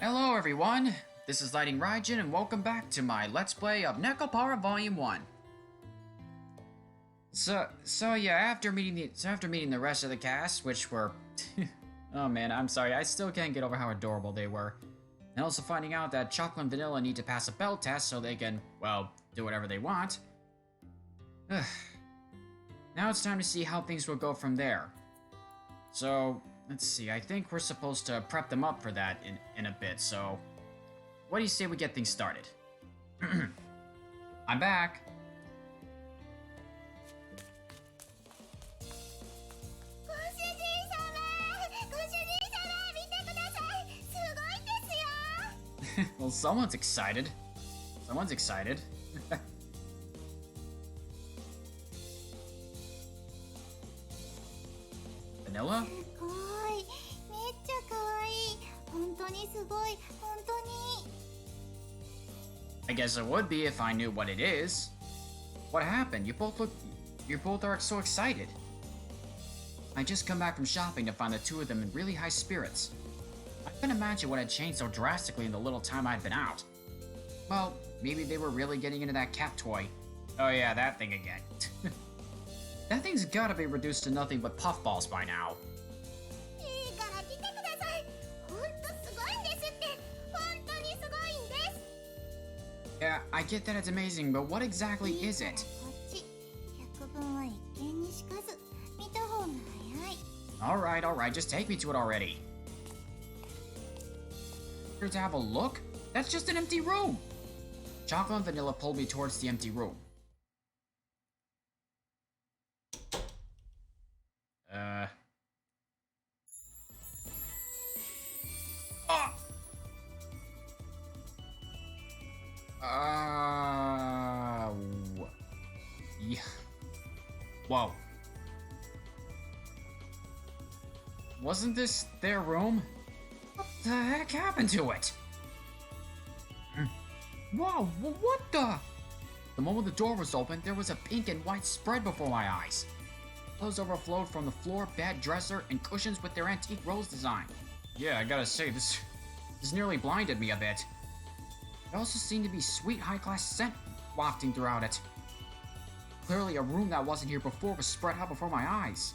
Hello everyone, this is Raijin and welcome back to my Let's Play of Nekopara Vol.1. So yeah, after meeting the rest of the cast, which were oh man, I'm sorry, I still can't get over how adorable they were. And also finding out that Chocola and Vanilla need to pass a bell test so they can, well, do whatever they want. Now it's time to see how things will go from there. So, let's see, I think we're supposed to prep them up for that in a bit, so... What do you say we get things started? I'm back! Well, someone's excited. Someone's excited. Vanilla? I guess it would be if I knew what it is. What happened? You both are so excited. I just come back from shopping to find the two of them in really high spirits. I couldn't imagine what had changed so drastically in the little time I'd been out. Well, maybe they were really getting into that cat toy. Oh yeah, that thing again. That thing's gotta be reduced to nothing but puffballs by now. Yeah, I get that it's amazing, but what exactly is it? Alright, just take me to it already. Here to have a look? That's just an empty room! Chocolate and Vanilla pulled me towards the empty room. Yeah. Whoa. Wasn't this their room? What the heck happened to it? Whoa, what the? The moment the door was open, there was a pink and white spread before my eyes. Clothes overflowed from the floor, bed, dresser, and cushions with their antique rose design. Yeah, I gotta say, this nearly blinded me a bit. There also seemed to be sweet high-class scent wafting throughout it. Clearly a room that wasn't here before was spread out before my eyes.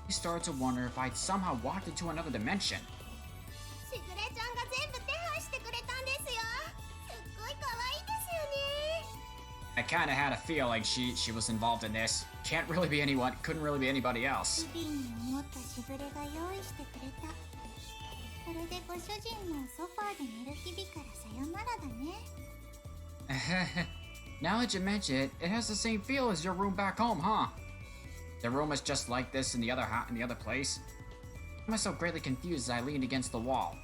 I started to wonder if I'd somehow walked into another dimension. I kinda had a feeling she was involved in this. Couldn't really be anybody else. Now that you mention it, it has the same feel as your room back home, huh? The room is just like this in the other place. I found myself greatly confused as I leaned against the wall.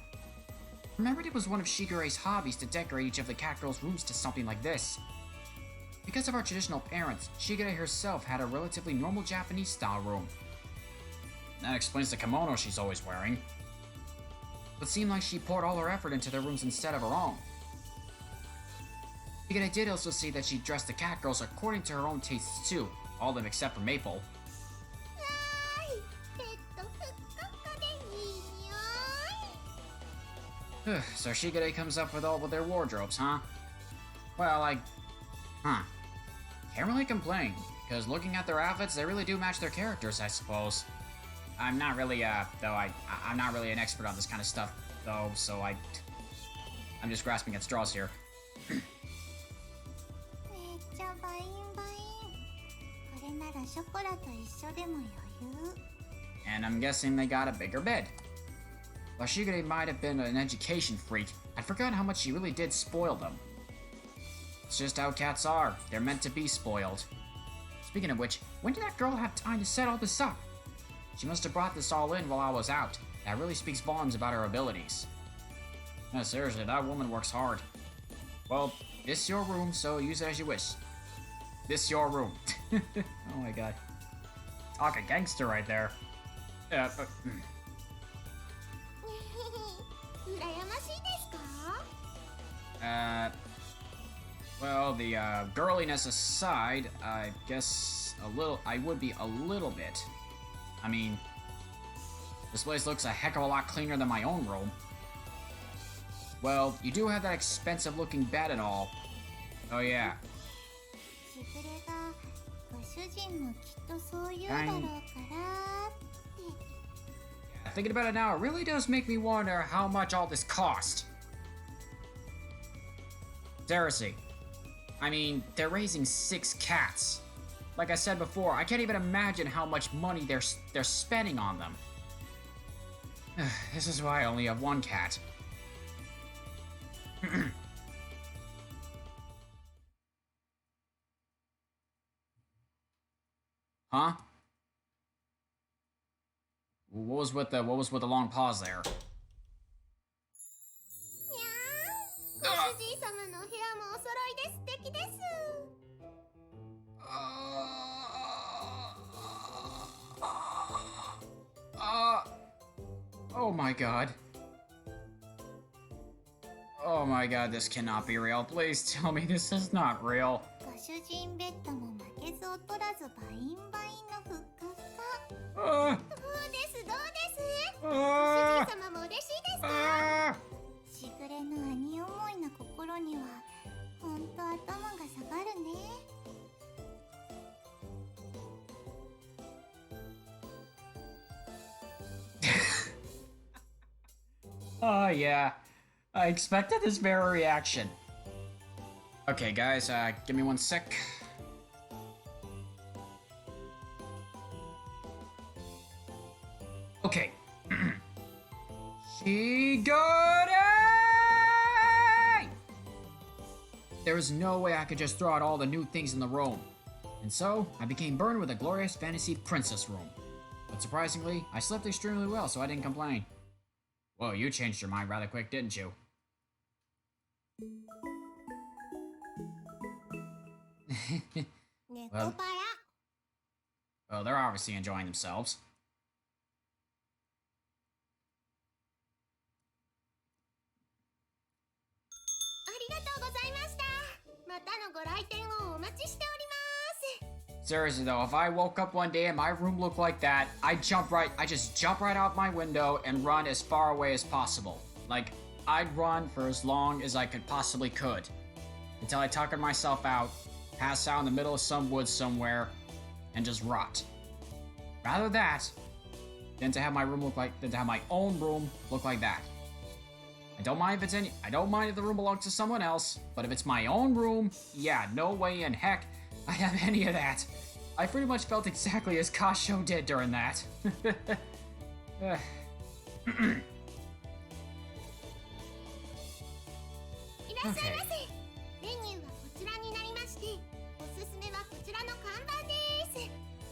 I remembered it was one of Shigure's hobbies to decorate each of the cat girls' rooms to something like this. Because of our traditional parents, Shigure herself had a relatively normal Japanese-style room. That explains the kimono she's always wearing. It seemed like she poured all her effort into their rooms instead of her own. Shigure did also see that she dressed the cat girls according to her own tastes too, all of them except for Maple. So Shigure comes up with all of their wardrobes, huh? Well, can't really complain, because looking at their outfits, they really do match their characters, I suppose. I'm not really, I'm not really an expert on this kind of stuff, though, so I'm just grasping at straws here. And I'm guessing they got a bigger bed. While Shigure might have been an education freak, I forgot how much she really did spoil them. It's just how cats are. They're meant to be spoiled. Speaking of which, when did that girl have time to set all this up? She must have brought this all in while I was out. That really speaks volumes about her abilities. No, seriously, that woman works hard. Well, this your room, so use it as you wish. This your room. Oh my god. Talk a gangster right there. Well, the girliness aside, I guess I would be a little bit. I mean, this place looks a heck of a lot cleaner than my own room. Well, you do have that expensive looking bed and all. Oh yeah. しぐれがご主人もきっとそう言うだろうからって Thinking about it now, it really does make me wonder how much all this cost. Seriously. I mean, they're raising 6 cats. Like I said before, I can't even imagine how much money they're spending on them. This is why I only have 1 cat. Huh? What was with the long pause there? ご主人様のお部屋もお揃いで素敵です。Oh my god. Oh my god, this cannot be real. Please tell me this is not real. ご主人ベッドも負けず劣らずバインバインのふっかふか。どうですどうです？ご主人様も嬉しいですか？しぐれの兄思いの心にはほんと頭が下がるね。Oh yeah, I expected this very reaction. Okay guys, give me 1 sec. Okay. Shigure! There was no way I could just throw out all the new things in the room. And so, I became burned with a glorious fantasy princess room. But surprisingly, I slept extremely well, so I didn't complain. Whoa, you changed your mind rather quick, didn't you? Nekopara. Well, they're obviously enjoying themselves. ありがとうございました。またのご来店をお待ちしております。 Seriously though, if I woke up one day and my room looked like that, I just jump right out my window and run as far away as possible. Like, I'd run for as long as I possibly could. Until I tuckered myself out, pass out in the middle of some woods somewhere, and just rot. Rather that, than to have my own room look like that. I don't mind if the room belongs to someone else, but if it's my own room, yeah, no way in heck I have any of that. I pretty much felt exactly as Kasho did during that. Okay.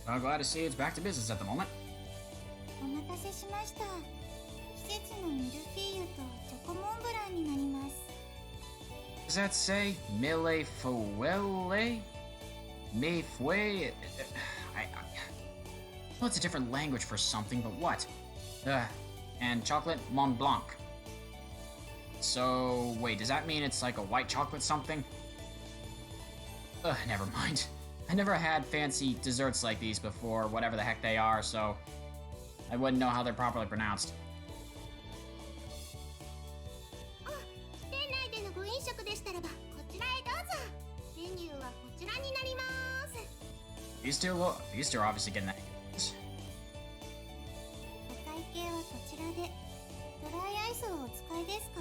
I'm glad to see it's back to business at the moment. お待たせしました。季節のミルフィーユとチョコモンブランになります。 Does that say mille fuelle? Me fue? Well, it's a different language for something, but what? And chocolate Mont Blanc. So, wait, does that mean it's like a white chocolate something? Never mind. I never had fancy desserts like these before, whatever the heck they are, so I wouldn't know how they're properly pronounced. These two are obviously getting that. お会計はこちらで。ドライアイスをお使いですか？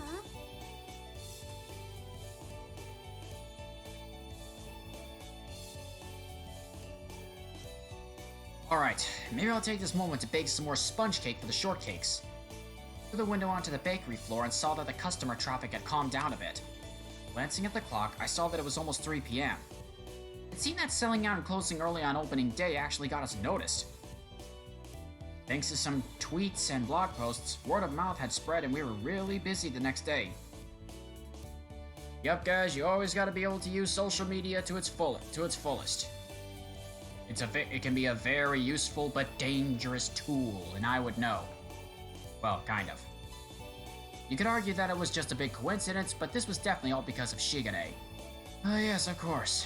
Alright, maybe I'll take this moment to bake some more sponge cake for the shortcakes. Through the window onto the bakery floor and saw that the customer traffic had calmed down a bit. Glancing at the clock, I saw that it was almost 3 p.m. It seemed that selling out and closing early on opening day actually got us noticed. Thanks to some tweets and blog posts, word of mouth had spread and we were really busy the next day. Yup guys, you always gotta be able to use social media to its fullest. It can be a very useful but dangerous tool, and I would know. Well, kind of. You could argue that it was just a big coincidence, but this was definitely all because of Shigure. Oh yes, of course.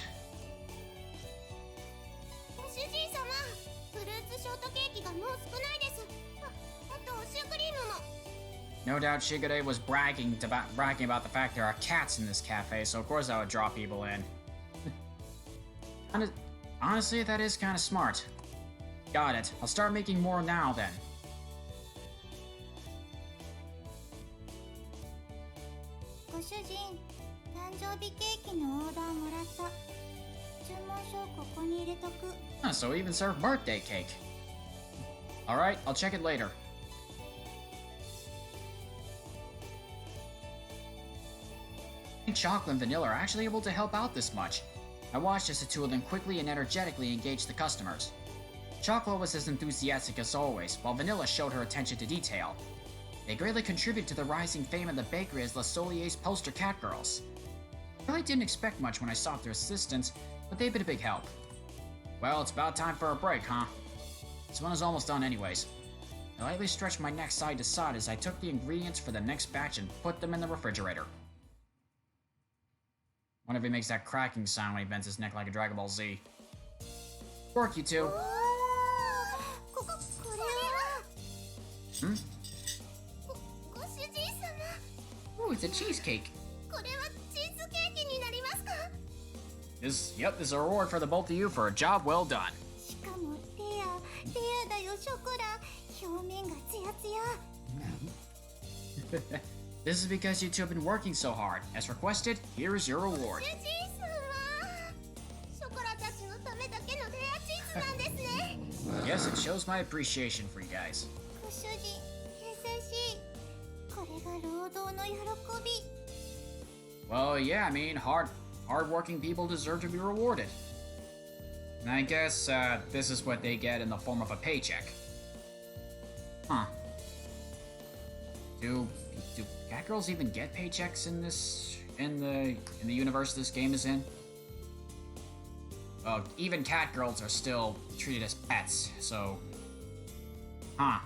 No doubt Shigure was bragging about the fact there are cats in this cafe, so of course I would draw people in. Honestly, that is kind of smart. Got it. I'll start making more now then. ご主人、誕生日ケーキのオーダーもらった。注文書ここに入れとく。So even serve birthday cake. Alright, I'll check it later. I think Chocola and Vanilla are actually able to help out this much. I watched as the two of them quickly and energetically engaged the customers. Chocola was as enthusiastic as always, while Vanilla showed her attention to detail. They greatly contributed to the rising fame of the bakery as La Solier's poster cat girls. I really didn't expect much when I sought their assistance, but they've been a big help. Well, it's about time for a break, huh? This one is almost done anyways. I lightly stretched my neck side to side as I took the ingredients for the next batch and put them in the refrigerator. Wonder if he makes that cracking sound when he bends his neck like a Dragon Ball Z. Work, you two. Hmm? Ooh, it's a cheesecake. This is a reward for the both of you for a job well done. This is because you two have been working so hard. As requested, here is your reward. Yes, it shows my appreciation for you guys. Well, yeah, I mean, hard-working people deserve to be rewarded. And I guess, this is what they get in the form of a paycheck. Huh. Do catgirls even get paychecks in the universe this game is in? Well, even catgirls are still treated as pets, so... Huh.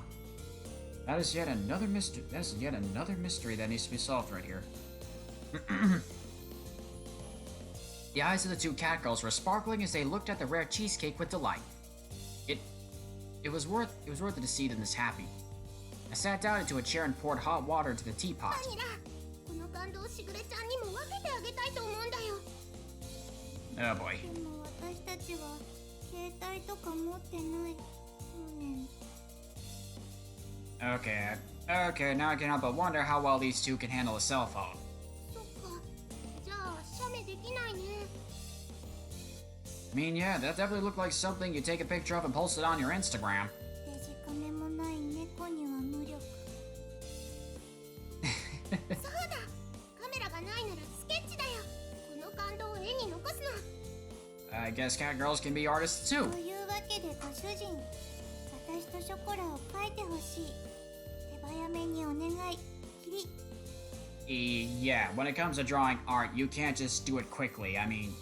That is yet another mystery. That's yet another mystery that needs to be solved right here. The eyes of the two catgirls were sparkling as they looked at the rare cheesecake with delight. It was worth it to see them this happy. I sat down into a chair and poured hot water into the teapot. Oh boy. Okay, now I can't help but wonder how well these two can handle a cell phone. I mean, yeah, that definitely looked like something you take a picture of and post it on your Instagram. I guess catgirls can be artists too. Yeah, when it comes to drawing art, you can't just do it quickly. I mean,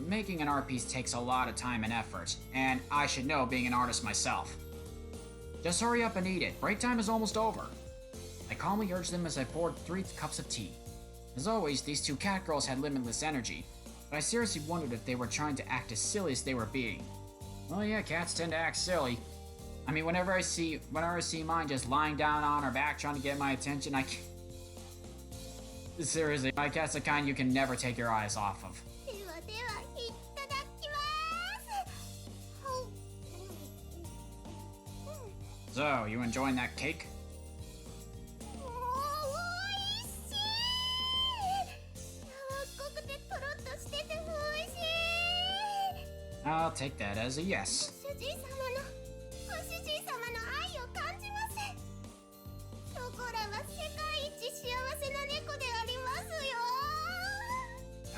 making an art piece takes a lot of time and effort, and I should know being an artist myself. Just hurry up and eat it. Break time is almost over. I calmly urged them as I poured 3 cups of tea. As always, these two catgirls had limitless energy, but I seriously wondered if they were trying to act as silly as they were being. Well, yeah, cats tend to act silly. I mean, whenever I see mine just lying down on her back trying to get my attention, I can't... Seriously, my cat's the kind you can never take your eyes off of. So, you enjoying that cake? I'll take that as a yes.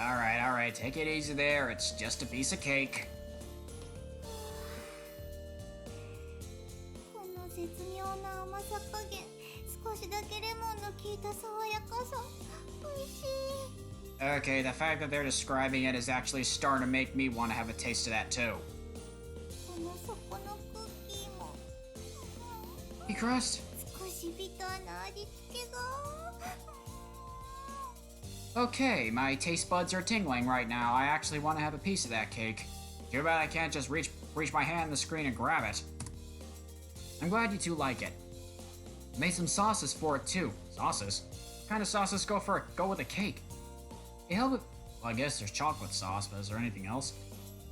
Alright, take it easy there. It's just a piece of cake. Okay, the fact that they're describing it is actually starting to make me want to have a taste of that too. Cookie crust? Okay, my taste buds are tingling right now. I actually want to have a piece of that cake. Too bad I can't just reach my hand on the screen and grab it. I'm glad you two like it. Made some sauces for it too. Sauces? What kind of sauces go with a cake? It help if, well, I guess there's chocolate sauce, but is there anything else?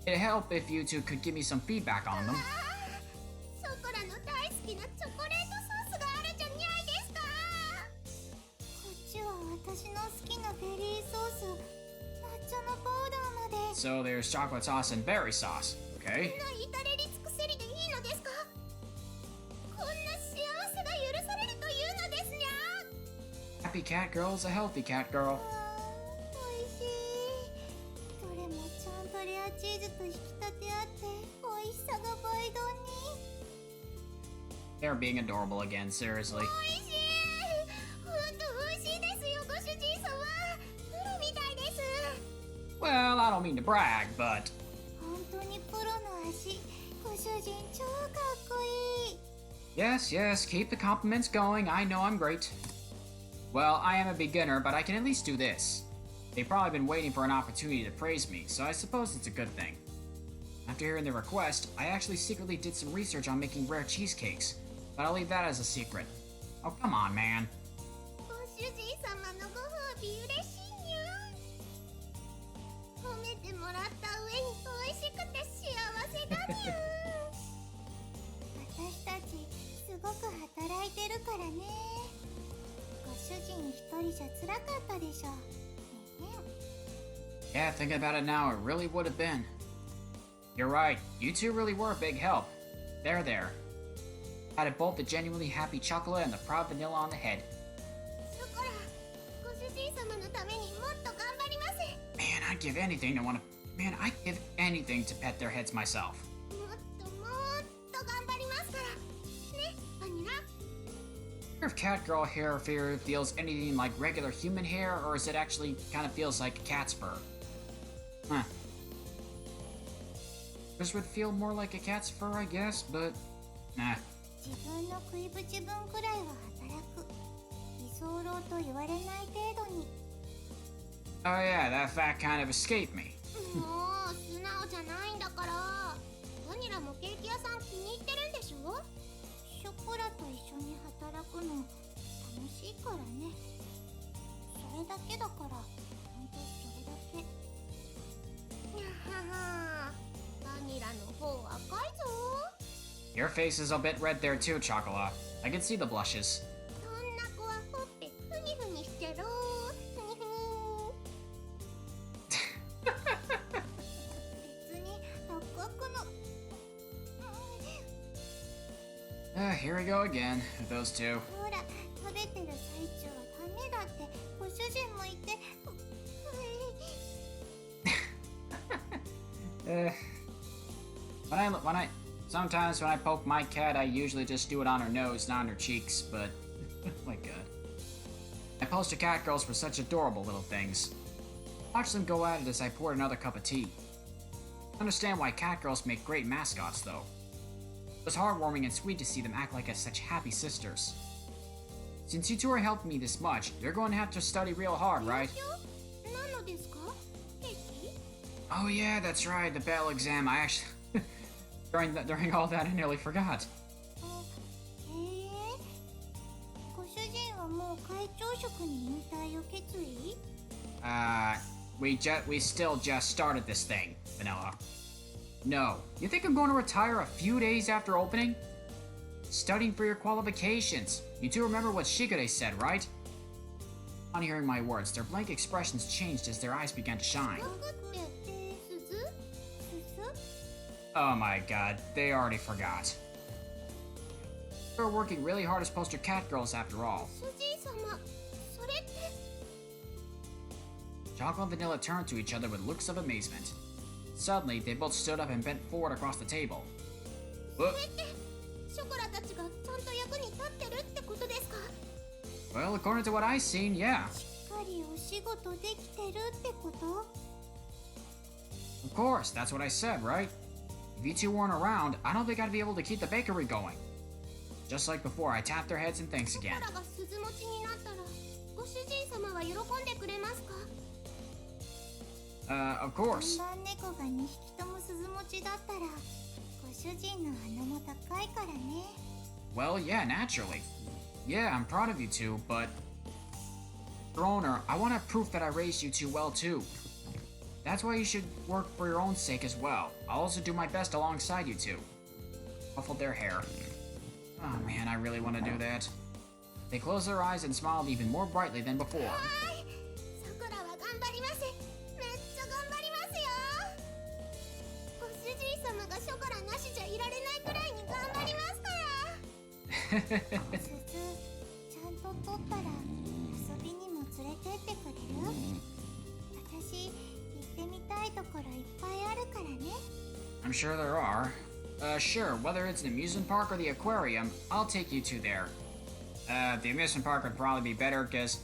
It'd help if you two could give me some feedback on them. ショコラの大好きなチョコレートソースがあるじゃにゃいですか。こっちは私の好きなベリーソース、抹茶のパウダーまで。 So there's chocolate sauce and berry sauce, okay? こんな至れり尽くせりでいいのですか。こんな幸せが許されるというのですにゃ。 Happy cat girl is a healthy cat girl. おいしい。どれもちゃんとレアチーズと引き立て合って美味しさが倍増に。 They're being adorable again, seriously. おいしい。ほんと美味しいですよ、ご主人様。プロみたいです。 Well, I don't mean to brag, but 本当にプロの味。ご主人超かっこいい。 yes, yes, keep the compliments going. I know I'm great. Well, I am a beginner, but I can at least do this. They've probably been waiting for an opportunity to praise me, so I suppose it's a good thing. After hearing their request, I actually secretly did some research on making rare cheesecakes, but I'll leave that as a secret. Oh, come on, man. ご主人様のご褒美嬉しいにゃ。褒めてもらった上に美味しくて幸せだにゃ。私たちすごく働いてるからね。ご主人一人じゃ辛かったでしょ。Yeah, thinking about it now, it really would have been. You're right, you two really were a big help. There. Added both the genuinely happy chocolate and the proud vanilla on the head. ショコラ、ご主人様のためにもっと頑張ります。 Man, I'd give anything to pet their heads myself. もっと頑張りますから。ね、バニラ。 If cat girl hair feels anything like regular human hair, or is it actually kind of feels like cat's fur? Huh. This would feel more like a cat's fur, I guess, but nah. 自分の食いぶち分くらいは働く。居候と言われない程度に。 Oh yeah, that fact kind of escaped me. もう素直じゃないんだから。バニラもケーキ屋さん気に入ってるんでしょ。ショコラと一緒に働くの楽しいからね。それだけだから、ほんとそれだけ。にゃはは。バニラの方赤いぞ。 Your face is a bit red there too, Chocola. I can see the blushes. そんな子はほっぺふにふにしてろ。ふにふに。別に赤くの。Here we go again, with those two. ほら、食べてる最中はダメだってご主人も言って。Sometimes when I poke my cat, I usually just do it on her nose, not on her cheeks, but my god. My poster cat girls were such adorable little things. Watch them go at it as I poured another cup of tea. I understand why cat girls make great mascots, though. It was heartwarming and sweet to see them act like such happy sisters. Since you two are helping me this much, you're going to have to study real hard, right? 何のですか？ケーキ？ Oh yeah, that's right, the battle exam. I actually... during all that, I nearly forgot. へえ。ご主人はもう会長職に引退を決意？ We still just started this thing, Vanilla. No. You think I'm going to retire a few days after opening? Studying for your qualifications. You do remember what Shigure said, right? On hearing my words, their blank expressions changed as their eyes began to shine. 頑張ってって鈴？鈴？ Oh my god, they already forgot. They're working really hard as poster cat girls after all. 主人様、それって。 Chocolate and Vanilla turned to each other with looks of amazement. Suddenly, they both stood up and bent forward across the table. それってショコラたちがちゃんと役に立ってるってことですか？ Well, according to what I've seen, yeah. しっかりお仕事できてるってこと？ Of course, that's what I said, right? If you two weren't around, I don't think I'd be able to keep the bakery going. Just like before, I tapped their heads and thanks ショ again. コラが鈴持ちになったらご主人様は喜んでくれますか？ Of course. 看板猫が2匹とも鈴持ちだったらご主人の鼻も高いからね。 Well, yeah, naturally. Yeah, I'm proud of you two, but... Your owner, I want proof that I raised you two well too. That's why you should work for your own sake as well. I'll also do my best alongside you two. Ruffled their hair. Oh man, I really want to do that. They closed their eyes and smiled even more brightly than before. I'm sure there are. Sure, whether it's an amusement park or the aquarium, I'll take you two there. The amusement park would probably be better, because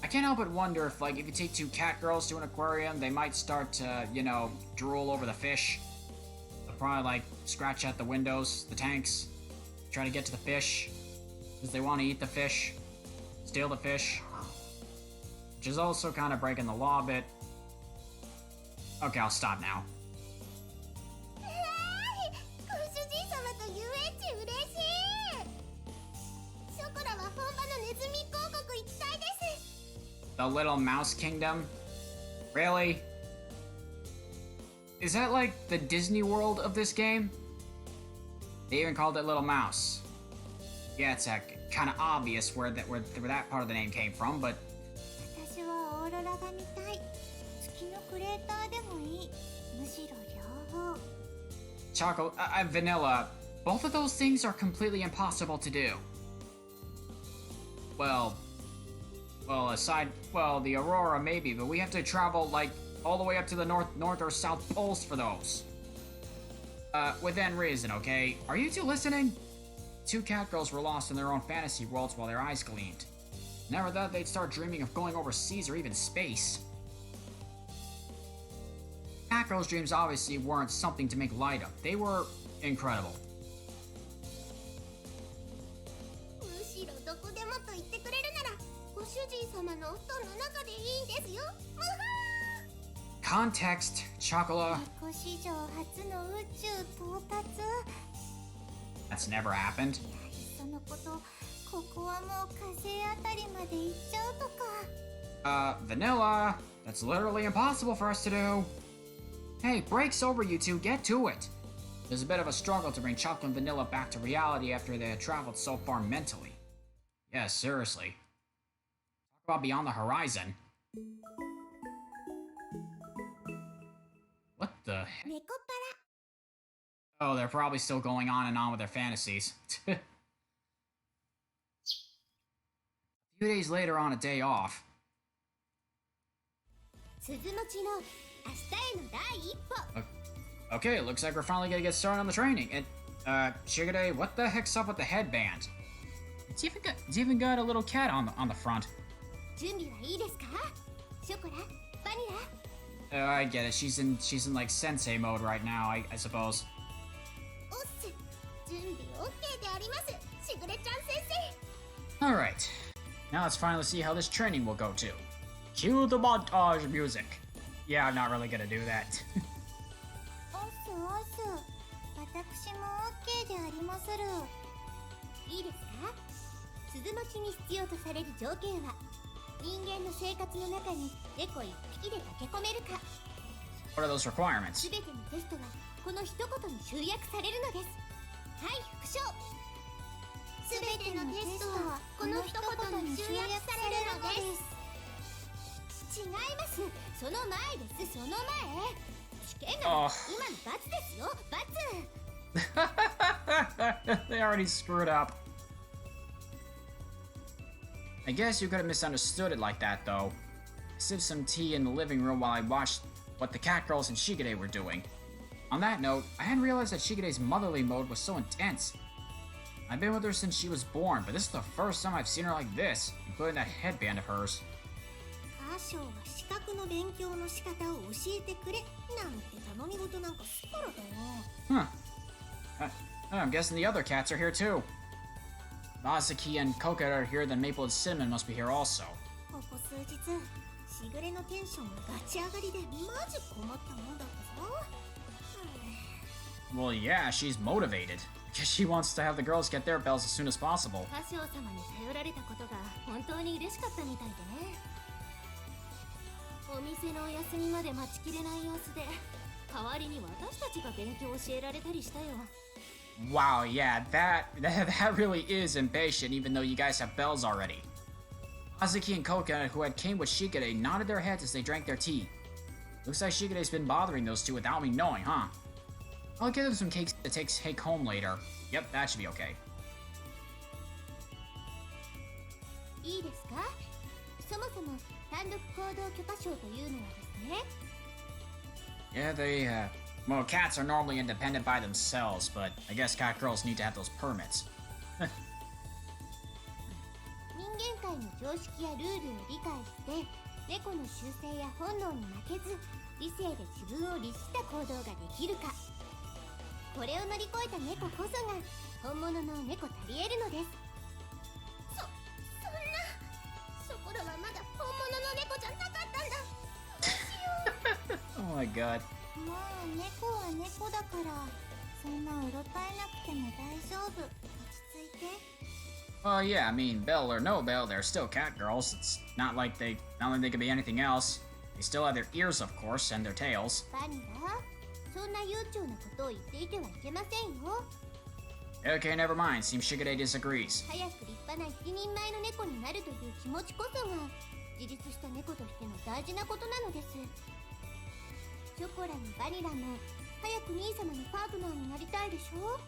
I can't help but wonder if, like, if you take two cat girls to an aquarium, they might start to, you know, drool over the fish. They'll probably, like, scratch at the windows, the tanks, try to get to the fish, because they want to eat the fish, steal the fish, which is also kind of breaking the law a bit. Okay, I'll stop now. The Little Mouse Kingdom? Really? Is that like the Disney World of this game? They even called it Little Mouse. Yeah, it's kind of obvious where that part of the name came from, but... Chocolate, Vanilla, both of those things are completely impossible to do. Well, the Aurora maybe, but we have to travel, like, all the way up to the north or south poles for those. Within reason, okay? Are you two listening? Two cat girls were lost in their own fantasy worlds while their eyes gleamed. Never thought they'd start dreaming of going overseas or even space. Cat girls' dreams obviously weren't something to make light of. They were incredible. Context, Chocola. That's never happened. Vanilla. That's literally impossible for us to do. Hey, break's over, you two. Get to it. There's a bit of a struggle to bring Chocolate and Vanilla back to reality after they had traveled so far mentally. Yeah, seriously. Talk about beyond the horizon. What the heck? Nekopara. Oh, they're probably still going on and on with their fantasies. A few days later on a day off. Okay, it looks like we're finally gonna get started on the training. And, Shigure, what the heck's up with the headband? It's even got a little cat on the front. I get it. She's in like sensei mode right now, I suppose. Alright. Now let's finally see how this training will go too. Cue the montage music. Yeah, I'm not really gonna do that. What are those requirements? Oh. They already screwed up. I guess you could have misunderstood it like that, though. I sipped some tea in the living room while I watched what the cat girls and Shigure were doing. On that note, I hadn't realized that Shigure's motherly mode was so intense. I've been with her since she was born, but this is the first time I've seen her like this, including that headband of hers. Huh. I'm guessing the other cats are here too. Masaki and Koka are here, then Maple and Cinnamon must be here also. Well, yeah, she's motivated. Because she wants to have the girls get their bells as soon as possible. 歌唱様に頼られたことが本当に嬉しかったみたいでね。お店のお休みまで待ちきれない様子で、代わりに私たちが勉強を教えられたりしたよ。Wow, yeah, that really is impatient, even though you guys have bells already. Azuki and Coconut, who had came with Shigure, nodded their heads as they drank their tea. Looks like Shigure's been bothering those two without me knowing, huh? I'll give them some cakes to take home later. Yep, that should be okay. いいですか？そもそも単独行動許可証というのはですね。Yeah, well, cats are normally independent by themselves, but I guess cat girls need to have those permits. 人間界の常識やルールを理解して、猫の習性や本能に負けず、理性で自分を律した行動ができるか。これを乗り越えた猫こそが本物の猫タリエルのです。そんな、そこらはまだ本物の猫じゃなかったんだ。どうしよう。Oh my god. まあ猫は猫だから、そんなうろたえなくても大丈夫。落ち着いて。Yeah, I mean, bell or no bell, they're still cat girls. It's not like they could be anything else. They still have their ears, of course, and their tails. バニラ、そんな悠長なことを言っていてはいけませんよ。Okay, never mind. Seems Shigure disagrees. 早く立派な一人前の猫になるという気持ちこそが自立した猫としての大事なことなのです。チョコラもバニラも早く兄様のパートナーになりたいでしょ。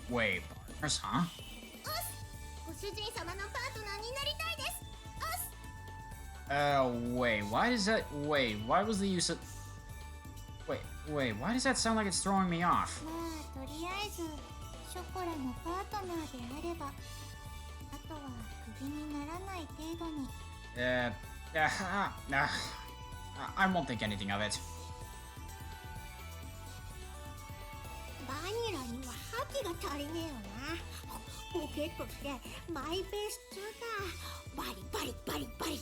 Wait, partners, huh? ご主人様のパートナーになりたいです。Wait, why was the use of... Wait, why does that sound like it's throwing me off? まあとりあえずショコラのパートナーであれば、あとはクビにならない程度に。I won't think anything of it. バニラには覇気が足りねえよな。ボケっとしてマイペース2か。バリバリバリバリ。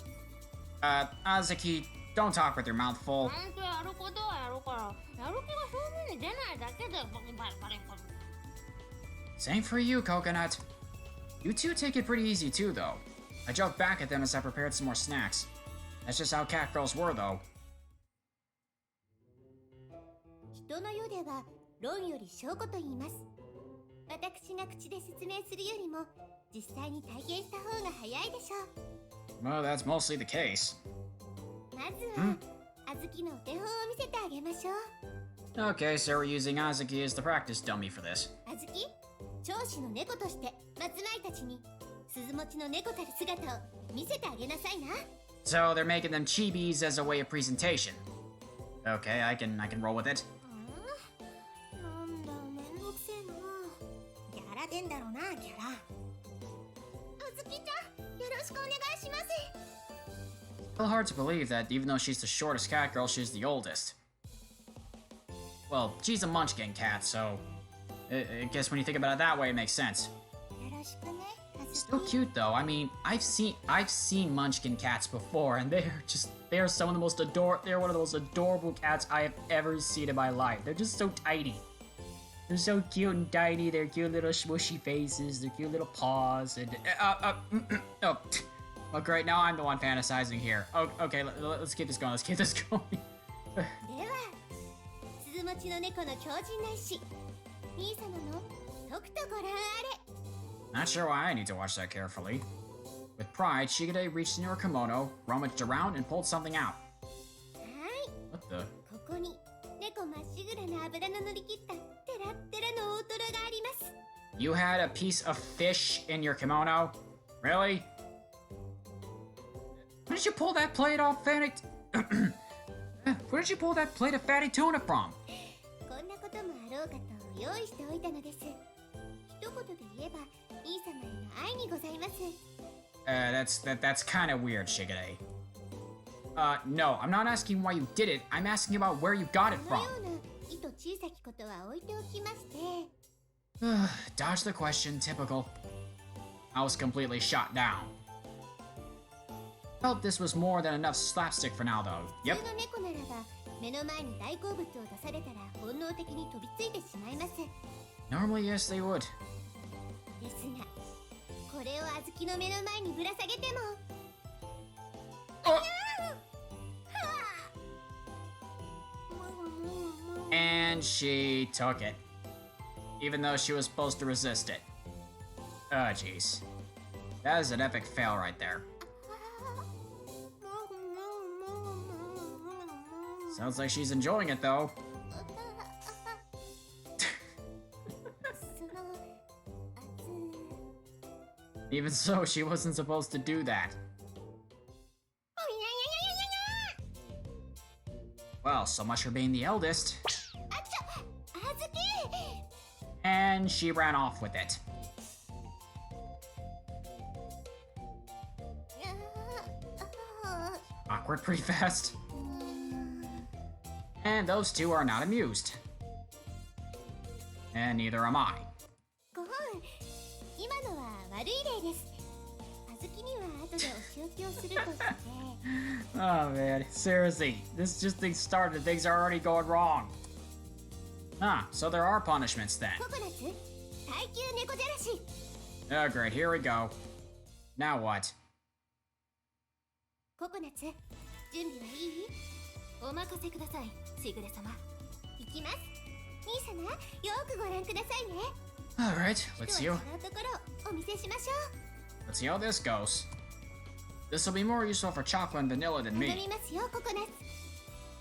Azuki, don't talk with your mouth full. ちゃんとやることはやるから、やる気が表面に出ないだけでバリバリバリバリ。 Same for you, Coconut. You two take it pretty easy too, though. I joked back at them as I prepared some more snacks. That's just how cat girls were, though. 人の世では論より証拠と言います。私が口で説明するよりも実際に体験した方が早いでしょう。 Well, that's mostly the case. まずは、あずきのお手本を見せてあげましょう。 Okay, so we're using Azuki as the practice dummy for this. あずき、長子の猫として松前たちに鈴持ちの猫たる姿を見せてあげなさいな。 So they're making them chibis as a way of presentation. Okay, I can roll with it. なんだ、めんどくせえな。ギャラ出んだろうな、ギャラ。あずきちゃん、よろしくお願いします。 A little hard to believe that even though she's the shortest cat girl, she's the oldest. Well, she's a munchkin cat, so I guess when you think about it that way, it makes sense. よろしくね、あずき。 Still cute though. I mean, I've seen munchkin cats before, and they're some of the most they're one of the most adorable cats I have ever seen in my life. They're just so tiny. They're so cute and tiny. They're cute little smushy faces. They're cute little paws. And oh, great. Now I'm the one fantasizing here. Oh, okay. Let's keep this going. Let's keep this going. では、鈴持ちの猫の強靭な意志、兄様のとくとご覧あれ。 Not sure why I need to watch that carefully. With pride, Shigure reached into her kimono, rummaged around, and pulled something out. はい、 What the? ここに猫まっしぐらな油の乗り切ったテラッテラの大トロがあります。 You had a piece of fish in your kimono? Really? Where did you pull that plate off, Fanny? Where did you pull that plate of fatty tuna from? こんなこともあろうかと用意しておいたのです。一言で言えば兄様への愛にございます。 That's kind of weird, Shigure. No, I'm not asking why you did it. I'm asking about where you got it この from. ような意図小さきことは置いておきまして、 Dodge the question, typical. I was completely shot down. Felt this was more than enough slapstick for now, though. 普 Yep. 通の猫ならば目の前に大好物を出されたら本能的に飛びついてしまいます。Normally, yes, they would. ですが、これを小豆の目の前にぶら下げても。Oh. And she took it. Even though she was supposed to resist it. Oh, jeez. That is an epic fail right there. Sounds like she's enjoying it, though. Even so, she wasn't supposed to do that. Well, so much for being the eldest. And she ran off with it. Awkward pretty fast. And those two are not amused. And neither am I. Oh man, seriously, this just things started, things are already going wrong. Ah, so there are punishments then. Oh great, here we go. Now what? Alright, let's see how this goes. This will be more useful for Chocola and Vanilla than me.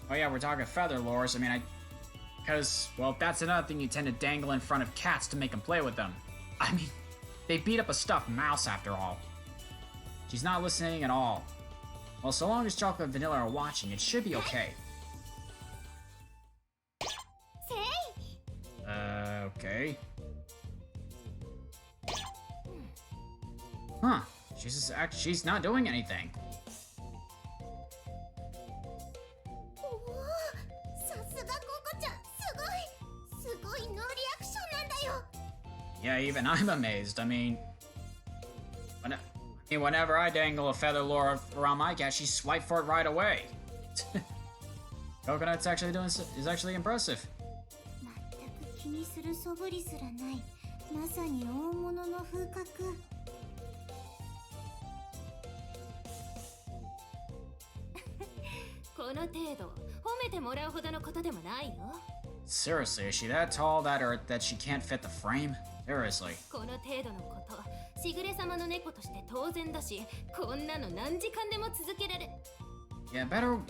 Oh yeah, we're talking feather lures. I mean, because, well, that's another thing you tend to dangle in front of cats to make them play with them. I mean, they beat up a stuffed mouse after all. She's not listening at all. Well, so long as Chocola and Vanilla are watching, it should be okay. Okay. Huh. She's not doing anything. Yeah, even I'm amazed. I mean, whenever I dangle a feather lure around my cat, she swiped for it right away. Coconut's actually is actually impressive. Seriously, is she that tall that she can't fit the frame? Seriously.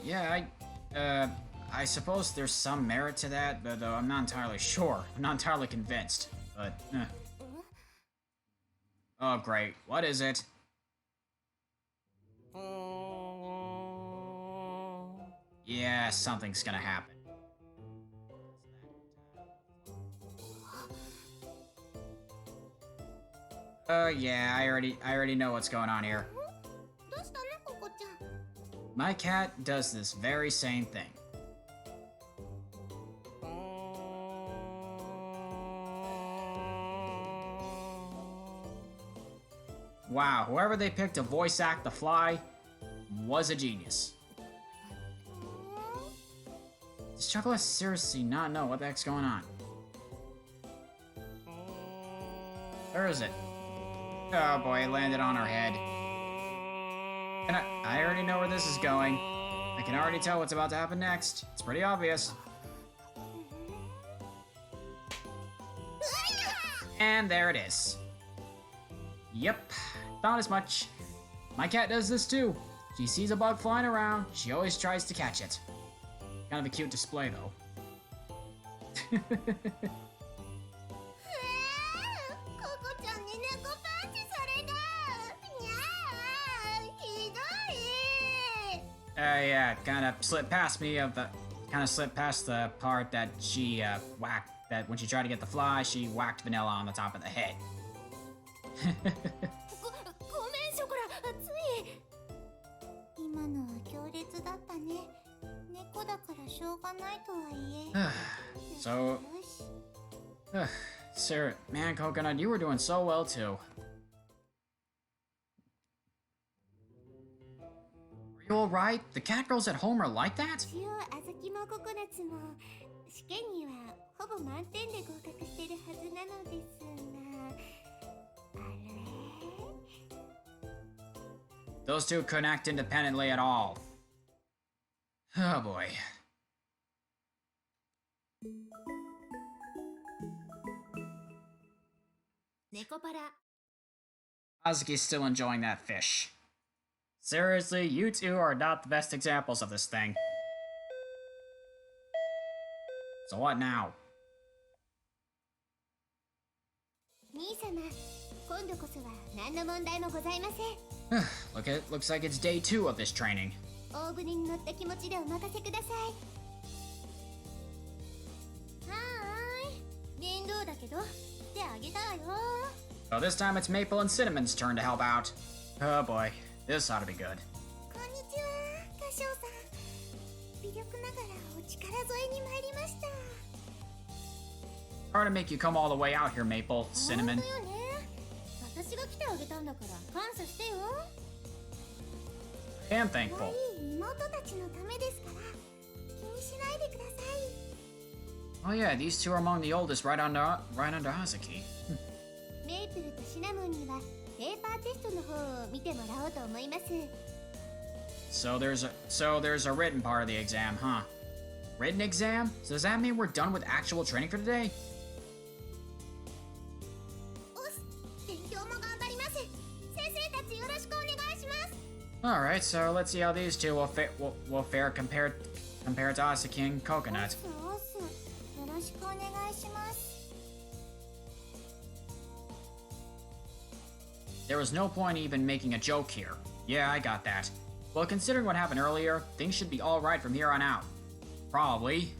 Yeah, I suppose there's some merit to that, but I'm not entirely sure. I'm not entirely convinced, but Oh great, what is it? Yeah, something's gonna happen. Yeah, I already know what's going on here. My cat does this very same thing. Wow, whoever they picked to voice act the fly was a genius. Does Chocolate seriously not know what the heck's going on? Where is it? Oh boy, it landed on her head. And I already know where this is going. I can already tell what's about to happen next. It's pretty obvious. And there it is. Yep, thought as much. My cat does this too. She sees a bug flying around, she always tries to catch it. Kind of a cute display though. Yeah, kind of slipped past the part that she whacked, that when she tried to get the fly, she whacked Vanilla on the top of the head. So, Sarah, man, Coconut, you were doing so well too. Are you alright? The cat girls at home are like that? 試験にはほぼ満点で合格してるはずなのですが、あれ Those two couldn't act independently at all. Oh boy. Nekopara. Azuki's still enjoying that fish. Seriously, you two are not the best examples of this thing. So what now? 兄様、今度こそは何の問題もございません。Looks like it's day 2 of this training. 大船に乗った気持ちでお任せください。はーい、面倒だけど手あげたわよ。So this time it's Maple and Cinnamon's turn to help out. Oh boy, this ought to be good. こんにちは、歌唱さん。微力ながらお力添えに参りました。Hard to make you come all the way out here, Maple, Cinnamon. 本当よね。私が来てあげたんだから感謝してよ。I am thankful. 可愛い妹たちのためですから気にしないでください。 Oh yeah, these two are among the oldest right under Hazuki. メイプルとシナモンにはペーパーテストの方を見てもらおうと思います。 So there's a written part of the exam, huh? Written exam? So does that mean we're done with actual training for today? おっ、勉強も頑張ります。先生たちよろしくお願いします。 Alright, so let's see how these two will fare compared to Hazuki and Coconut. おすよろしくお願いします。 There was no point even making a joke here. Yeah, I got that. Well, considering what happened earlier, things should be alright from here on out. Probably.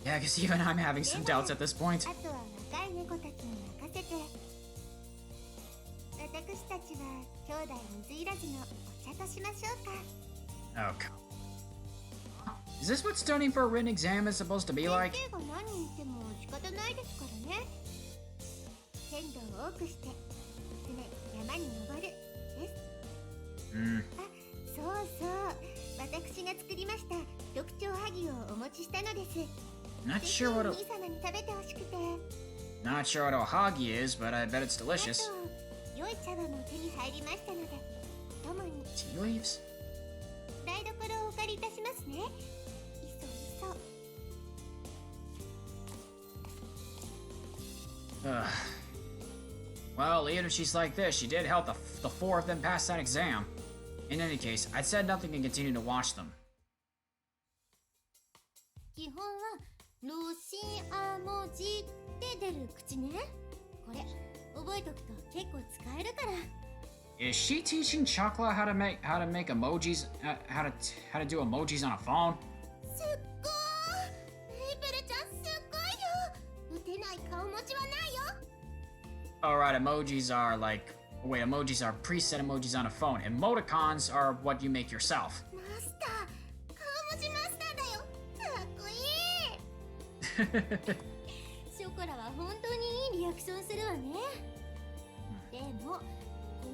Yeah, I guess even I'm having some doubts at this point. あとは若い猫たちに任せて。私たちは兄弟水いらずのお茶としましょうか。 Oh, God. Is this what studying for a written exam is supposed to be like? 先生が何言っても仕方ないですからね。鮮度を多くして常に山に登るです。あ、そうそう。私が作りました特徴ハギをお持ちしたのです。 Not sure what お兄様に食べてほしくて。 not sure what ohagi is, but I bet it's delicious. あと良い茶葉も手に入りましたので、共に Tea leaves? 台所をお借りいたしますね。いそいそ。 Well, even if she's like this, she did help the four of them pass that exam. In any case, I'd said nothing and continue to watch them. 基本はロシア文字で出る口ね。これ覚えとくと結構使えるから。 Is she teaching Chocola how to make emojis? How to do emojis on a phone? すっごー。メイプルちゃんすっごいよ。打てない顔文字はないよ。 Alright, emojis are like... Wait, emojis are preset emojis on a phone. Emoticons are what you make yourself. マスター、顔文字マスターだよ。かっこいい。ショコラは本当にいいリアクションするわね。でも、こ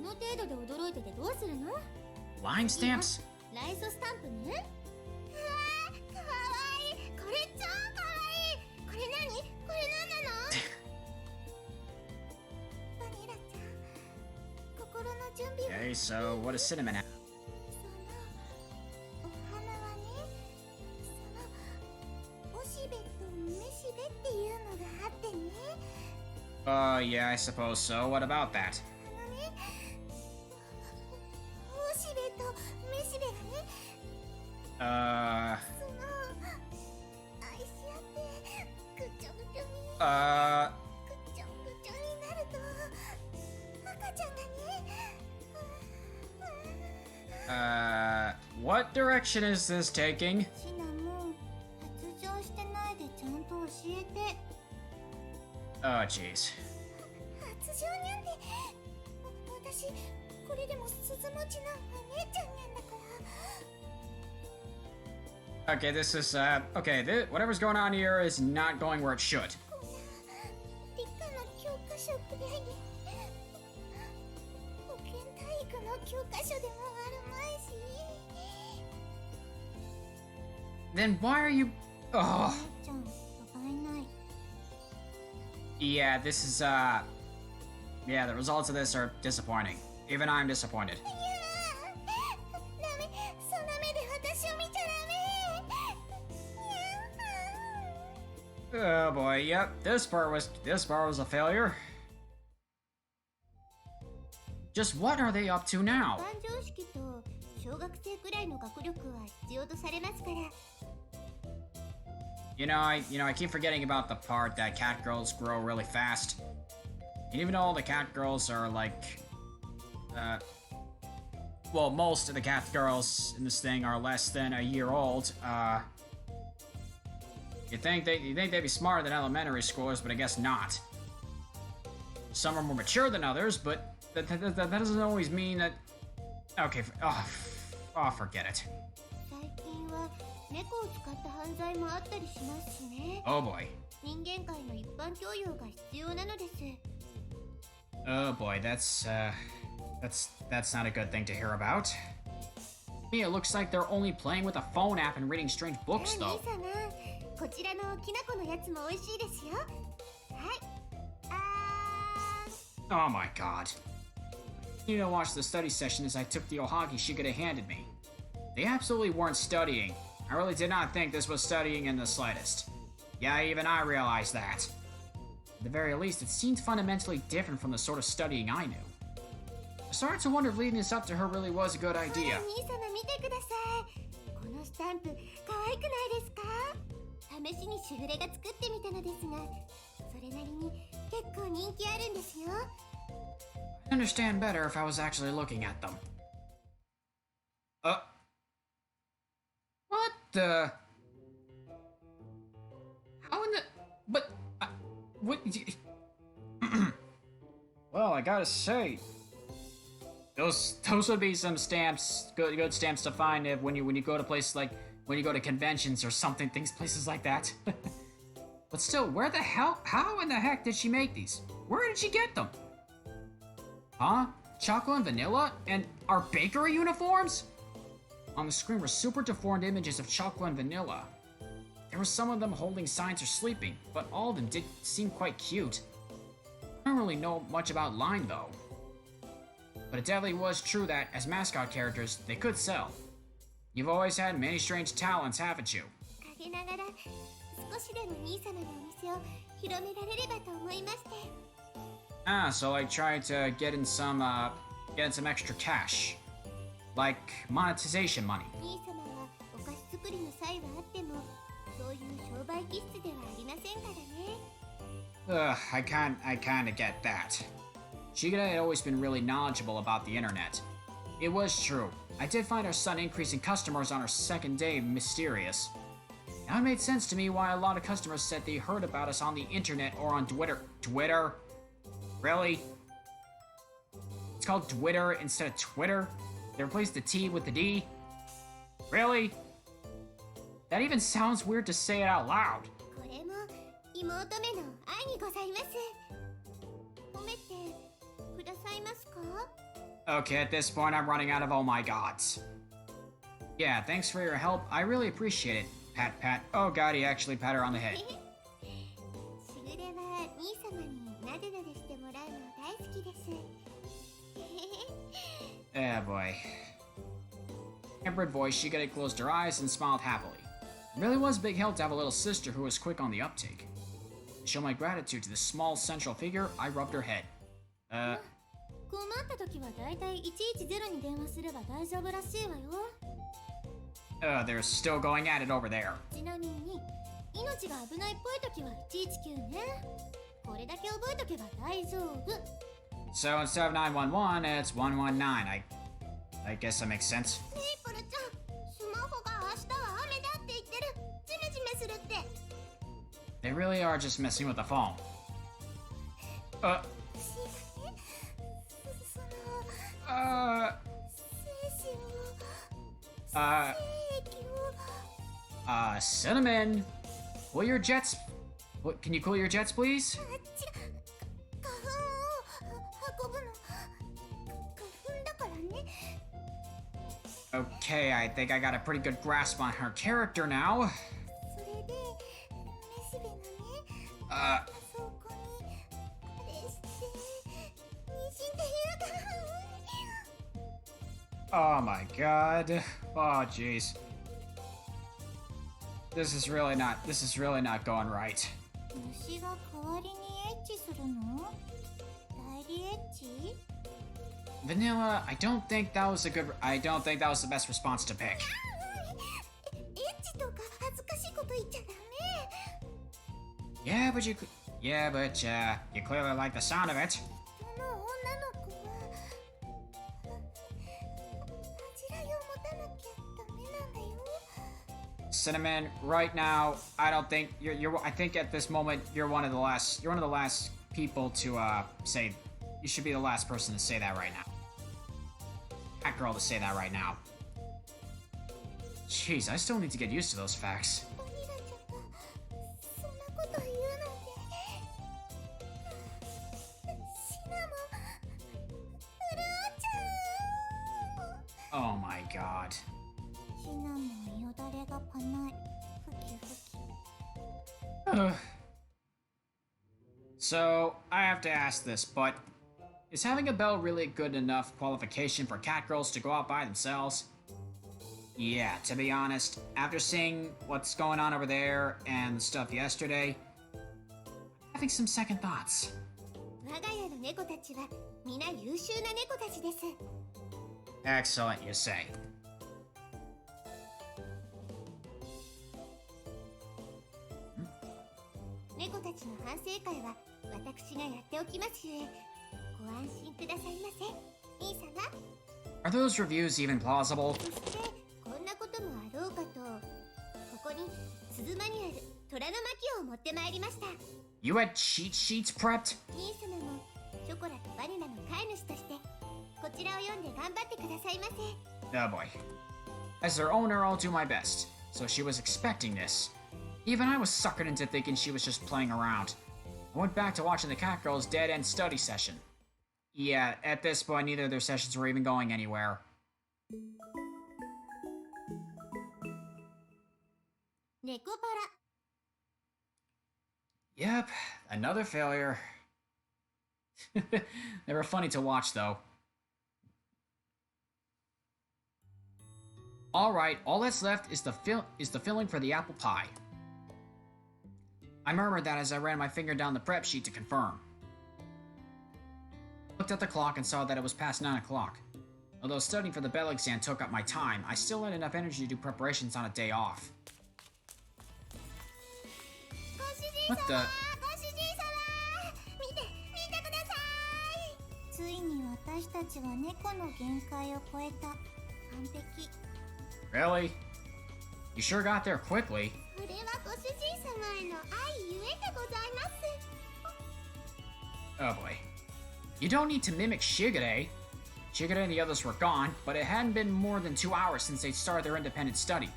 の程度で驚いててどうするの？ Line stamps? ライソスタンプね。うわー、かわいい。これ超かわいい。これ何？これ何なの？バニラちゃん、心の準備は。 Okay, so what does Cinnamon have? そのお花はね、そのおしべとめしべっていうのがあってね。Yeah, I suppose so. What about that? あのね、おしべとめしべがね、その愛し合ってぐちょぐちょにぐちょぐちょになると赤ちゃんがね。What direction is this taking? シナモン、発情してないでちゃんと教えて。Oh, jeez. 発情にゃんて、私これでも鈴持ちのお姉ちゃんにゃんだから。 Okay, this is, okay, whatever's going on here is not going where it should. こんな理科の教科書くらいで、保健体育の教科書でもあるまいし。 Then why are you... Oh. お姉ちゃ Yeah, this is, yeah, the results of this are disappointing. Even I'm disappointed. いやーダメその目で私を見ちゃダメ。 Oh boy, yep, this part was a failure. Just what are they up to now? 誕生式と小学生くらいの学力は必要とされますから。 I keep forgetting about the part that cat girls grow really fast. And even though the cat girls are like, well, most of the cat girls in this thing are less than a year old. You think they'd be smarter than elementary schoolers, but I guess not. Some are more mature than others, but that doesn't always mean that. Okay, forget it. 最近は猫を使った犯罪もあったりしますしね。 Oh boy. 人間界の一般教養が必要なのです。 Oh boy, that's not a good thing to hear about. Yeah, it looks like they're only playing with a phone app and reading strange books, 兄 though. さま、こちらのきなこのやつも美味しいですよ。はい。Oh my god. You know, watch the study session as I took the ohagi Shigure handed me. They absolutely weren't studying. I really did not think this was studying in the slightest. Yeah, even I realized that. At the very least, it seemed fundamentally different from the sort of studying I knew. I started to wonder if leading this up to her really was a good ほら idea. 兄様見てください。このスタンプ可愛くないですか？試しにしぐれが作ってみたのですが、それなりに結構人気あるんですよ。 I'd understand better if I was actually looking at them. What the? How in the? But, what? Well, I gotta say, those would be some stamps, good stamps to find if when you go to places like when you go to conventions or something, places like that. But still, how in the heck did she make these? Where did she get them? Huh? Chocola and Vanilla? And our bakery uniforms? On the screen were super deformed images of Chocola and Vanilla. There were some of them holding signs or sleeping, but all of them did seem quite cute. I don't really know much about Line though. But it definitely was true that, as mascot characters, they could sell. You've always had many strange talents, haven't you? 陰ながら少しでも兄様のお店を広められればと思いまして。 Ah, so like try to get in some extra cash. Like monetization money. 兄様はお菓子作りの際はあっても、そういう商売気質ではありませんからね。 I kinda get that. Shigure had always been really knowledgeable about the internet. It was true. I did find our sudden increase in customers on our second day mysterious. Now it made sense to me why a lot of customers said they heard about us on the internet or on Twitter. Twitter? Really? It's called Twitter instead of Twitter? They replaced the T with the D? Really? That even sounds weird to say it out loud. これも妹めの愛にございます。褒めてくださいますか？ Okay, at this point I'm running out of oh my gods. Yeah, thanks for your help. I really appreciate it. Pat, pat. Oh god, he actually pat her on the head. しぐれは兄様になでなでしてもらうの大好きです。 Oh boy. Tempered voice, Shigure closed her eyes and smiled happily. It really was a big help to have a little sister who was quick on the uptake. To show my gratitude to this small central figure, I rubbed her head. 困った時はだいたい110に電話すれば大丈夫らしいわよ。 They're still going at it over there. ちなみに命が危ないっぽい時は119ね。これだけ覚えとけば大丈夫。 So instead of 911, it's 119. I guess that makes sense. メイプルちゃん、スマホが明日は雨だって言ってる。ジメジメするって。 They really are just messing with the phone. 精液を Cinnamon, cool your jets. What, can you cool your jets, please? 花粉を運ぶの花粉だからね。 Okay, I think I got a pretty good grasp on her character now. それでめしべがね、そこに Oh my god. Oh jeez. This is really not going right. 虫が代わりにエッチするの？代理エッチ？ Vanilla, I don't think that was the best response to pick. エッチとか恥ずかしいこと言っちゃダメ。Yeah, but you clearly like the sound of it. その女の子は恥じらいを持たなきゃダメなんだよ。 Cinnamon, right now, I don't think I think at this moment you're one of the last people to say. You should be the last person to say that right now. That girl to say that right now. Jeez, I still need to get used to those facts. バニラちゃんがそんなこと言うなんて。シナモン、フルーちゃん。 Oh my god. シナモンよだれがパナイ。ふきふき。 So, I have to ask this, but is having a bell really good enough qualification for cat girls to go out by themselves? Yeah, to be honest, after seeing what's going on over there and the stuff yesterday, I'm having some second thoughts. 我が家の猫たちは皆優秀な猫たちです。 Excellent, you say. 猫たちの反省会は私がやっておきますゆえ、ご安心くださいませ。兄様。 Are those reviews even plausible? そしてこんなこともあろうかと、ここに鈴マニュアル虎の巻を持ってまいりました。 You had cheat sheets prepped? 兄様もショコラとバニラの飼い主としてこちらを読んで頑張ってくださいませ。 Oh boy. As their owner, I'll do my best. So she was expecting this. Even I was suckered into thinking she was just playing around. I went back to watching the Cat Girls' dead-end study session. Yeah, at this point, neither of their sessions were even going anywhere. Nekopara. Yep, another failure. They were funny to watch, though. Alright, all that's left is the filling for the apple pie. I murmured that as I ran my finger down the prep sheet to confirm. Looked at the clock and saw that it was past 9 o'clock. Although studying for the bell exam took up my time, I still had enough energy to do preparations on a day off. What the? ついに私たちは猫の限界を超えた。完璧。 Really? You sure got there quickly. これはご主人様への愛ゆえでございます。 Oh boy. You don't need to mimic Shigure. Shigure and the others were gone, but it hadn't been more than 2 hours since they'd started their independent study.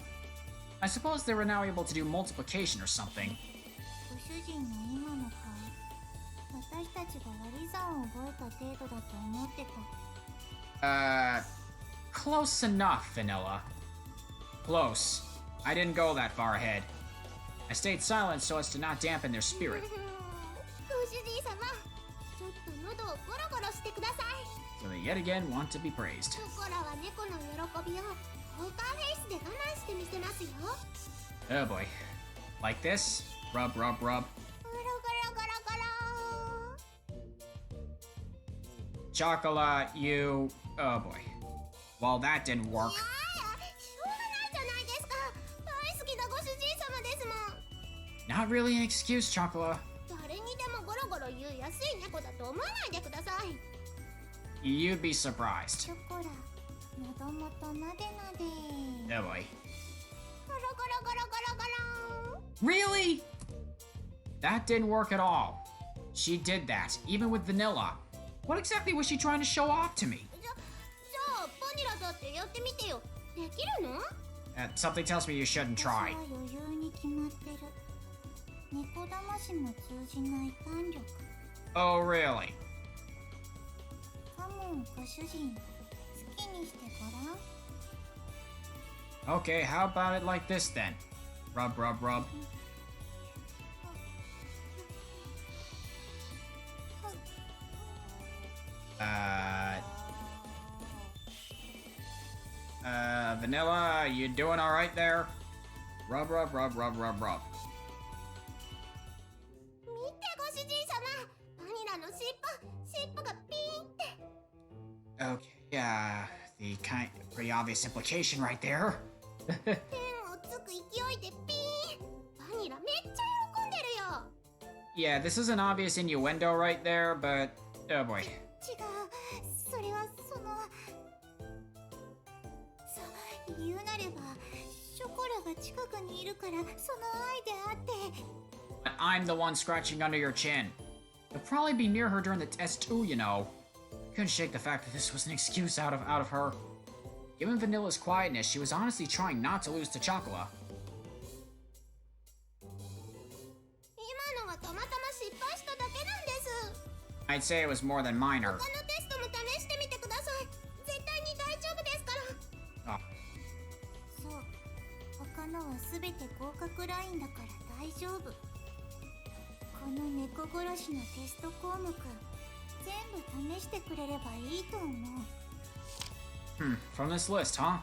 I suppose they were now able to do multiplication or something. ご主人の今の顔、私たちが割り算を覚えた程度だと思ってた。Close enough, Vanilla. Close. I didn't go that far ahead. I stayed silent so as to not dampen their spirit. ご主人様、ちょっと喉をゴロゴロしてください。 So they yet again want to be praised. ショコラは猫の喜びをポーカーフェイスで我慢してみせますよ。 Oh boy. Like this? Rub, rub, rub. ゴロゴロゴロゴロ。 Chocola, you... Oh boy. Well, that didn't work. いやいや、しょうがないじゃないですか。大好きなご主人様ですもん。 Not really an excuse, Chocola. 誰にでもゴロゴロ言う安い猫だと思わないでください。 You'd be surprised. ショコラ、喉元なでなで。 Oh boy. ゴロゴロゴロゴロゴロ。 Really? That didn't work at all. She did that, even with Vanilla. What exactly was she trying to show off to me? じゃあバニラだってやってみてよ。できるの？ Something tells me you shouldn't 私は try. 余裕に決まってる。猫魂も通じない胆力。 Oh, really? カモンご主人、好きにしてごらん。 Okay, how about it like this then? Rub, rub, rub. Vanilla, you doing alright there? Rub, rub, rub, rub, rub, rub. 見てご主人様、バニラの尻尾がピーンって。 Okay, the pretty obvious implication right there. ペンをつく勢いでピーン。バニラめっちゃ喜んでるよ。 Yeah, this is an obvious innuendo right there, but oh boy. 違う、それは言うなれば、ショコラが近くにいるからその愛であって。 But I'm the one scratching under your chin. You'll probably be near her during the test too, you know. Couldn't shake the fact that this was an excuse out of her. Given Vanilla's quietness, she was honestly trying not to lose to Chocola. 今のはたまたま失敗しただけなんです。 I'd say it was more than minor. 他のテストも試してみてください。絶対に大丈夫ですから。 Oh. そう、他のは全て合格ラインだから大丈夫。この猫殺しのテスト項目、全部試してくれればいいと思う。 From this list, huh?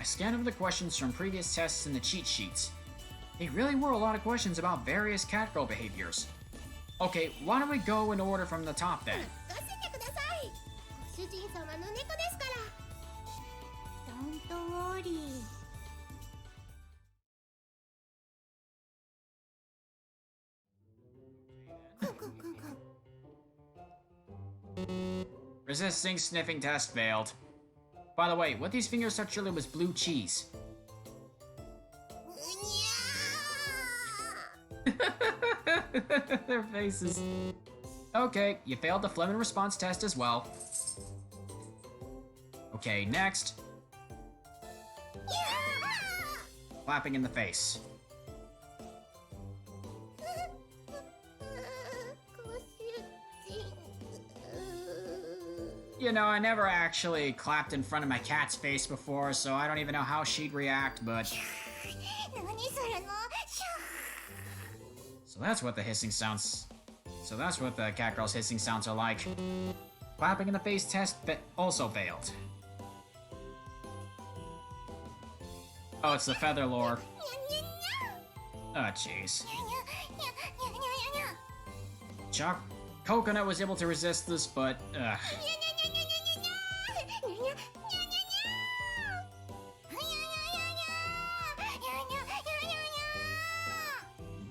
I scanned over the questions from previous tests in the cheat sheets. They really were a lot of questions about various catgirl behaviors. Okay, why don't we go in order from the top then? 任せてください。ご主人様の猫ですから。Don't worry. Resisting sniffing test failed. By the way, what these fingers touched earlier was blue cheese. Their faces. Okay, you failed the phlegm and response test as well. Okay, next. Clapping in the face. You know, I never actually clapped in front of my cat's face before, so I don't even know how she'd react, but... So that's what the hissing sounds... So that's what the cat girl's hissing sounds are like. Clapping in the face test also failed. Oh, it's the feather lore. Oh, jeez. Coconut was able to resist this, but...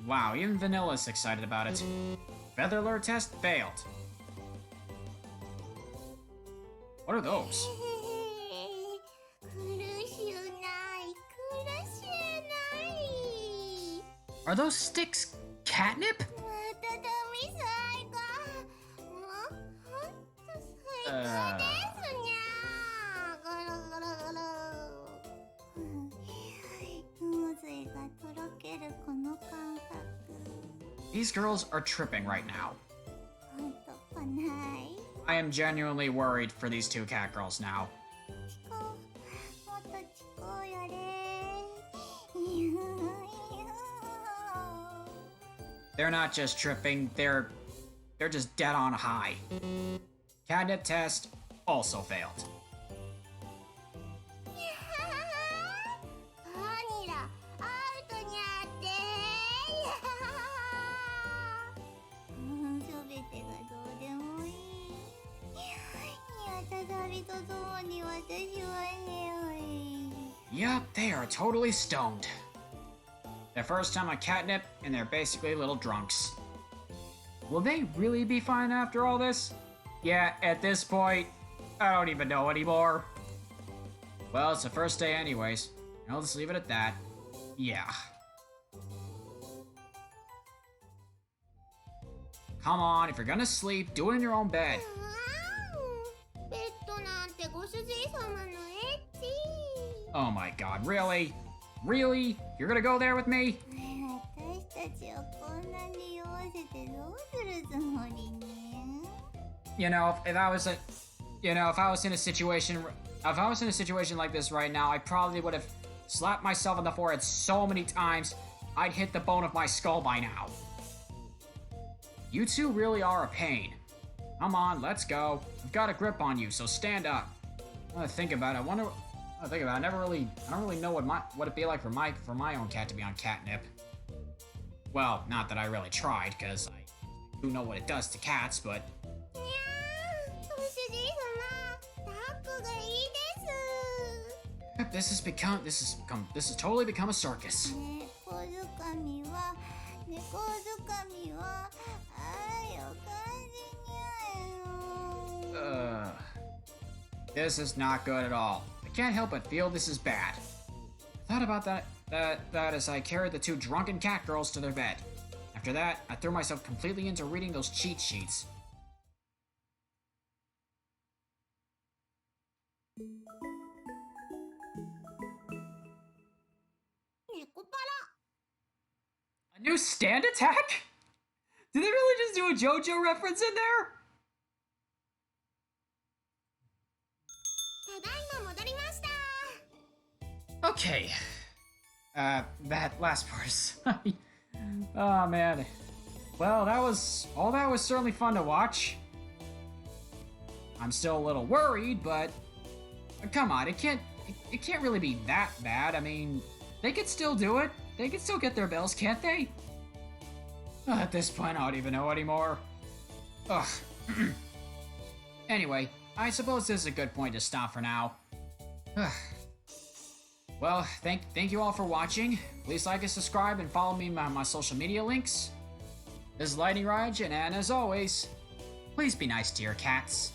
Wow, even Vanilla's excited about it. Feather lure test failed. What are those? Are those sticks catnip? These girls are tripping right now. I am genuinely worried for these two cat girls now. They're not just tripping, they're just dead on high. Catnip test also failed. Yep, they are totally stoned. Their first time on catnip, and they're basically little drunks. Will they really be fine after all this? Yeah, at this point, I don't even know anymore. Well, it's the first day anyways. I'll just leave it at that. Yeah. Come on, if you're gonna sleep, do it in your own bed. Oh my god, really? Really? You're gonna go there with me? You know, if I was in a situation like this right now, I probably would have slapped myself on the forehead so many times, I'd hit the bone of my skull by now. You two really are a pain. Come on, let's go. I've got a grip on you, so stand up. I think about it. I I think about it, I don't really know what it'd be like for my own cat to be on catnip. Well, not that I really tried, because I do know what it does to cats, but... This has totally become a circus. This is not good at all. I can't help but feel this is bad. I thought about that as I carried the two drunken cat girls to their bed. After that, I threw myself completely into reading those cheat sheets. A new stand attack? Did they really just do a JoJo reference in there? Okay. That last part is... Oh, man. Well, that was certainly fun to watch. I'm still a little worried, but... Come on, it can't really be that bad. I mean, they could still do it. They could still get their bills, can't they? At this point, I don't even know anymore. Ugh. Anyway, I suppose this is a good point to stop for now. Well, thank you all for watching. Please like and subscribe and follow me on my social media links. This is Lightning Raijin, and as always, please be nice to your cats.